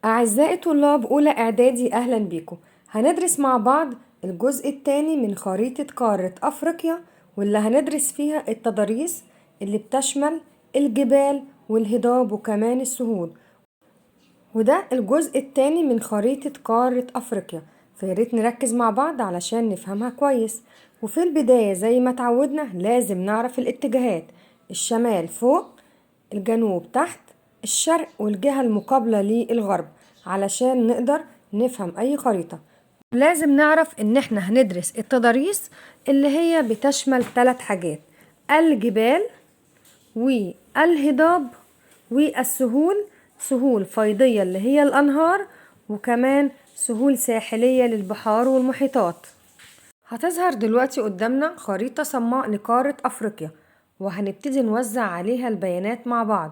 أعزائي طلاب أولى إعدادي، أهلا بيكم. هندرس مع بعض الجزء الثاني من خريطة قارة أفريقيا، واللي هندرس فيها التضاريس اللي بتشمل الجبال والهضاب وكمان السهول. وده الجزء الثاني من خريطة قارة أفريقيا، فياريت نركز مع بعض علشان نفهمها كويس. وفي البداية زي ما تعودنا لازم نعرف الاتجاهات: الشمال فوق، الجنوب تحت، الشرق والجهة المقابلة للغرب، علشان نقدر نفهم أي خريطة. لازم نعرف إن احنا هندرس التضاريس اللي هي بتشمل 3 حاجات: الجبال والهضاب والسهول، سهول فيضية اللي هي الأنهار، وكمان سهول ساحلية للبحار والمحيطات. هتظهر دلوقتي قدامنا خريطة صماء لقارة أفريقيا، وهنبتدي نوزع عليها البيانات مع بعض.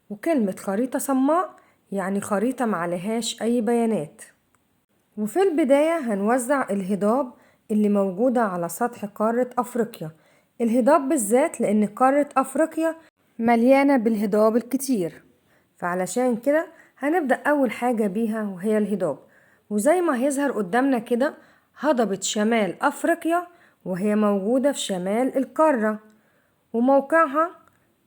وكلمة خريطة صماء يعني خريطة معلهاش أي بيانات. وفي البداية هنوزع الهضاب اللي موجودة على سطح قارة أفريقيا، الهضاب بالذات لأن قارة أفريقيا مليانة بالهضاب الكتير، فعلشان كده هنبدأ أول حاجة بيها وهي الهضاب. وزي ما هيظهر قدامنا كده هضبة شمال أفريقيا، وهي موجودة في شمال القارة، وموقعها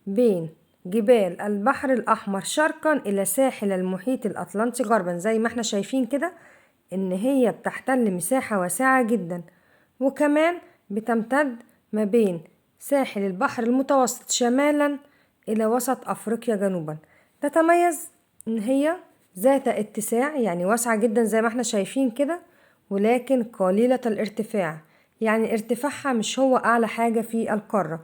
بين جبال البحر الأحمر شرقا إلى ساحل المحيط الأطلنطي غربا. زي ما احنا شايفين كده إن هي بتحتل مساحة واسعة جدا، وكمان بتمتد ما بين ساحل البحر المتوسط شمالا إلى وسط أفريقيا جنوبا. تتميز إن هي ذات اتساع، يعني واسعة جدا زي ما احنا شايفين كده، ولكن قليلة الارتفاع، يعني ارتفاعها مش هو أعلى حاجة في القارة.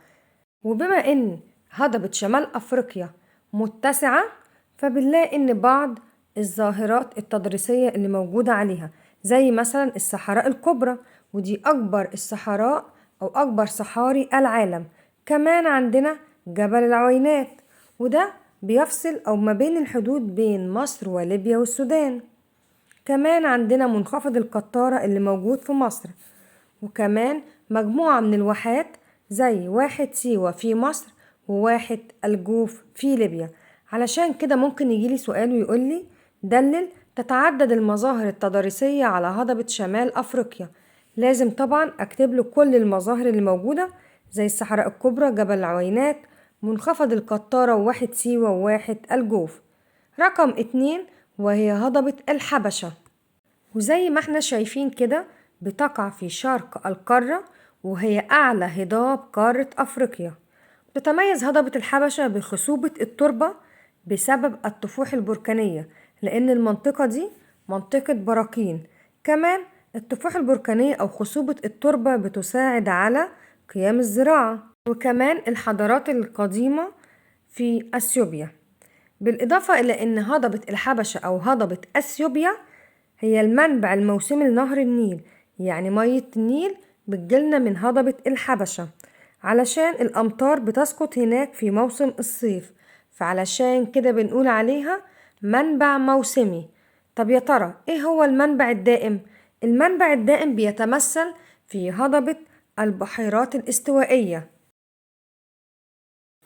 وبما إن هضبة شمال أفريقيا متسعة، فبنلاقي إن بعض الظاهرات التضاريسية اللي موجودة عليها، زي مثلا الصحراء الكبرى، ودي أكبر الصحراء أو أكبر صحاري العالم. كمان عندنا جبل العوينات، وده بيفصل أو ما بين الحدود بين مصر وليبيا والسودان. كمان عندنا منخفض القطارة اللي موجود في مصر، وكمان مجموعة من الواحات زي واحة سيوة في مصر وواحة الجوف في ليبيا. علشان كده ممكن يجيلي سؤال ويقولي دلل تتعدد المظاهر التضاريسية على هضبة شمال أفريقيا. لازم طبعا أكتب له كل المظاهر اللي موجودة، زي الصحراء الكبرى، جبل العوينات، منخفض القطارة، وواحة سيوة، وواحة الجوف. رقم 2 وهي هضبة الحبشة، وزي ما احنا شايفين كده بتقع في شرق القارة، وهي أعلى هضاب قارة أفريقيا. تتميز هضبة الحبشة بخصوبة التربة بسبب الطفوح البركانية، لأن المنطقة دي منطقة براكين. كمان الطفوح البركانية أو خصوبة التربة بتساعد على قيام الزراعة، وكمان الحضارات القديمة في أثيوبيا. بالإضافة إلى أن هضبة الحبشة أو هضبة أثيوبيا هي المنبع الموسمي لنهر النيل، يعني مية النيل بتجيلنا من هضبة الحبشة، علشان الأمطار بتسقط هناك في موسم الصيف، فعلشان كده بنقول عليها منبع موسمي. طب يا ترى إيه هو المنبع الدائم؟ المنبع الدائم بيتمثل في هضبة البحيرات الاستوائية.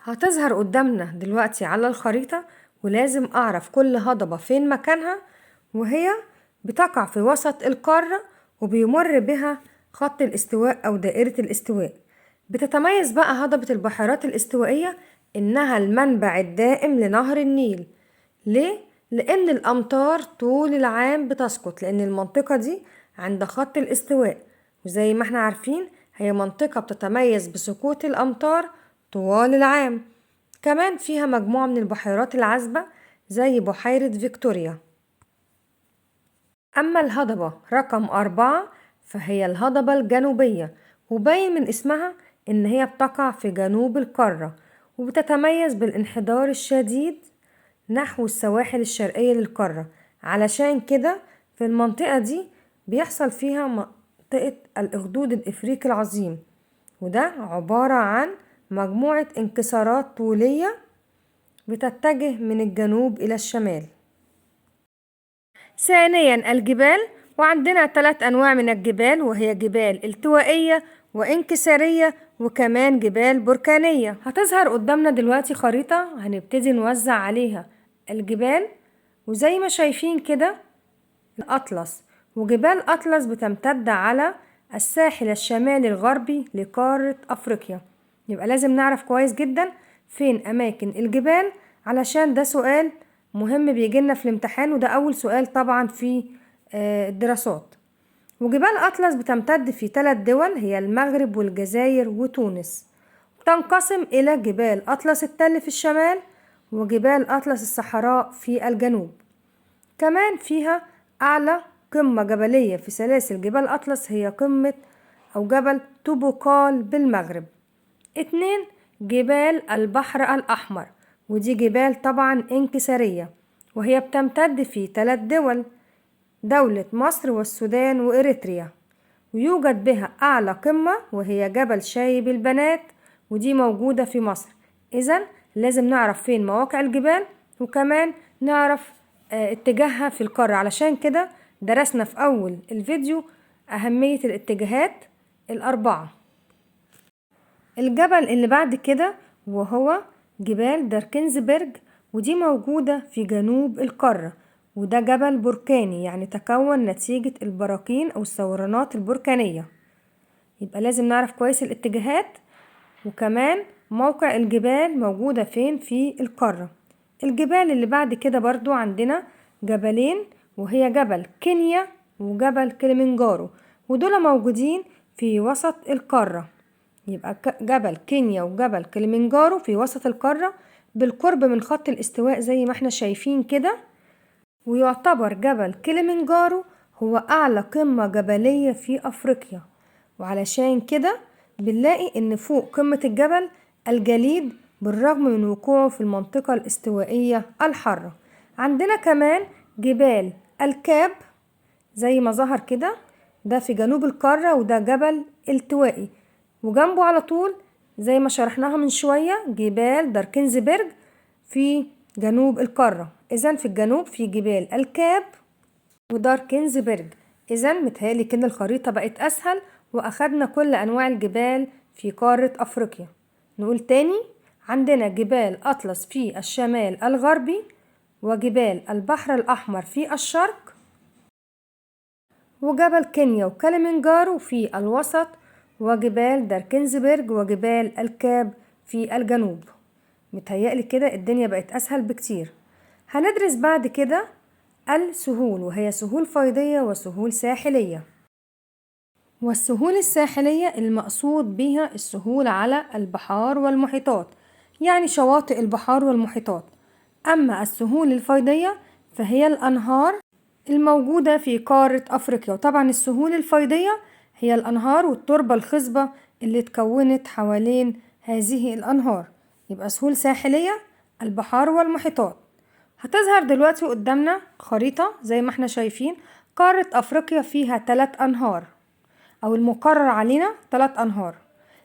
هتظهر قدامنا دلوقتي على الخريطة، ولازم أعرف كل هضبة فين مكانها، وهي بتقع في وسط القارة وبيمر بها خط الاستواء أو دائرة الاستواء. بتتميز بقى هضبة البحيرات الاستوائية إنها المنبع الدائم لنهر النيل. ليه؟ لأن الأمطار طول العام بتسقط، لأن المنطقة دي عند خط الاستواء، وزي ما احنا عارفين هي منطقة بتتميز بسقوط الأمطار طوال العام. كمان فيها مجموعة من البحيرات العذبة زي بحيرة فيكتوريا. أما الهضبة رقم 4 فهي الهضبة الجنوبية، وباين من اسمها إن هي بتقع في جنوب القارة، وبتتميز بالانحدار الشديد نحو السواحل الشرقية للقارة. علشان كده في المنطقة دي بيحصل فيها منطقة الأخدود الإفريقي العظيم، وده عبارة عن مجموعة انكسارات طولية بتتجه من الجنوب إلى الشمال. ثانيا الجبال، وعندنا 3 أنواع من الجبال، وهي جبال التوائية وانكسارية وكمان جبال بركانية. هتظهر قدامنا دلوقتي خريطة هنبتدي نوزع عليها الجبال وزي ما شايفين كده الأطلس، وجبال أطلس بتمتد على الساحل الشمالي الغربي لقارة أفريقيا. يبقى لازم نعرف كويس جدا فين أماكن الجبال، علشان ده سؤال مهم بيجيلنا في الامتحان، وده أول سؤال طبعا في الدراسات. وجبال أطلس بتمتد في 3 دول، هي المغرب والجزائر وتونس. تنقسم إلى جبال أطلس التل في الشمال وجبال أطلس الصحراء في الجنوب. كمان فيها أعلى قمة جبلية في سلاسل جبال أطلس هي قمة أو جبل توبوكال بالمغرب. 2 جبال البحر الأحمر، ودي جبال طبعا انكسارية، وهي بتمتد في 3 دول، دولة مصر والسودان وإريتريا، ويوجد بها أعلى قمة وهي جبل شايب البنات، ودي موجودة في مصر. إذن لازم نعرف فين مواقع الجبال، وكمان نعرف اتجاهها في القارة. علشان كده درسنا في أول الفيديو أهمية الاتجاهات ال4. الجبل اللي بعد كده وهو جبال داركنزبرج، ودي موجودة في جنوب القارة، وده جبل بركاني، يعني تكون نتيجة البراكين أو الثورانات البركانية. يبقى لازم نعرف كويس الاتجاهات، وكمان موقع الجبال موجودة فين في القارة. الجبال اللي بعد كده برضو عندنا جبلين، وهي جبل كينيا وجبل كليمنجارو، ودول موجودين في وسط القارة. يبقى جبل كينيا وجبل كليمنجارو في وسط القارة بالقرب من خط الاستواء زي ما احنا شايفين كده. ويعتبر جبل كليمنجارو هو أعلى قمة جبلية في أفريقيا، وعلشان كده بنلاقي إن فوق قمة الجبل الجليد بالرغم من وقوعه في المنطقة الاستوائية الحارة. عندنا كمان جبال الكاب زي ما ظهر كده، ده في جنوب القارة، وده جبل التوائي، وجنبه على طول زي ما شرحناها من شوية جبال داركنزبرج في جنوب القارة. إذن في الجنوب في جبال الكاب وداركنزبرج. إذن متهيألي كده الخريطة بقت أسهل، وأخدنا كل أنواع الجبال في قارة أفريقيا. نقول تاني، عندنا جبال أطلس في الشمال الغربي، وجبال البحر الأحمر في الشرق، وجبل كينيا وكليمنجارو في الوسط، وجبال داركنزبرج وجبال الكاب في الجنوب. متهيألي كده الدنيا بقت أسهل بكتير. هندرس بعد كده السهول، وهي سهول فيضية وسهول ساحلية. والسهول الساحلية المقصود بها السهول على البحار والمحيطات، يعني شواطئ البحار والمحيطات. أما السهول الفيضية فهي الأنهار الموجودة في قارة أفريقيا. وطبعا السهول الفيضية هي الأنهار والتربة الخصبة اللي اتكونت حوالين هذه الأنهار. يبقى سهول ساحلية البحار والمحيطات. هتظهر دلوقتي قدامنا خريطة زي ما احنا شايفين. قارة أفريقيا فيها 3 أنهار، أو المقرر علينا 3 أنهار،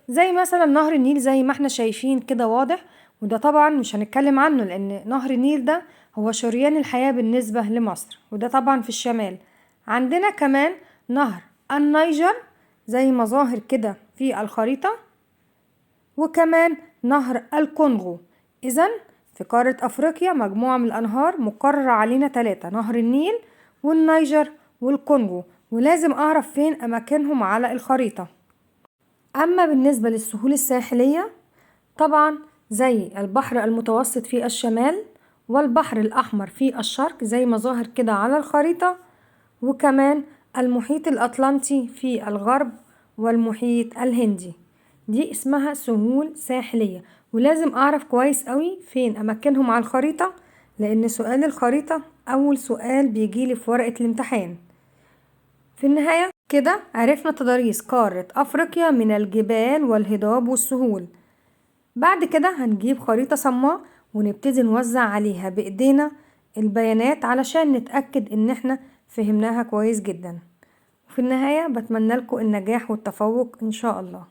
زي مثلا نهر النيل زي ما احنا شايفين كده واضح، وده طبعا مش هنتكلم عنه لأن نهر النيل ده هو شريان الحياة بالنسبة لمصر، وده طبعا في الشمال. عندنا كمان نهر النيجر زي ما ظاهر كده في الخريطة، وكمان نهر الكونغو. إذن في قارة أفريقيا مجموعة من الأنهار مقررة علينا 3، نهر النيل والنيجر والكونغو، ولازم أعرف فين أماكنهم على الخريطة. أما بالنسبة للسهول الساحلية طبعا زي البحر المتوسط في الشمال، والبحر الأحمر في الشرق زي ما ظاهر كده على الخريطة، وكمان المحيط الأطلنطي في الغرب والمحيط الهندي. دي اسمها سهول ساحلية، ولازم أعرف كويس قوي فين أماكنهم على الخريطة، لأن سؤال الخريطة أول سؤال بيجيلي في ورقة الامتحان. في النهاية كده عرفنا تضاريس قارة أفريقيا من الجبال والهضاب والسهول. بعد كده هنجيب خريطة صماء ونبتدي نوزع عليها بإيدينا البيانات علشان نتأكد إن احنا فهمناها كويس جدا. وفي النهاية بتمنى لكم النجاح والتفوق إن شاء الله.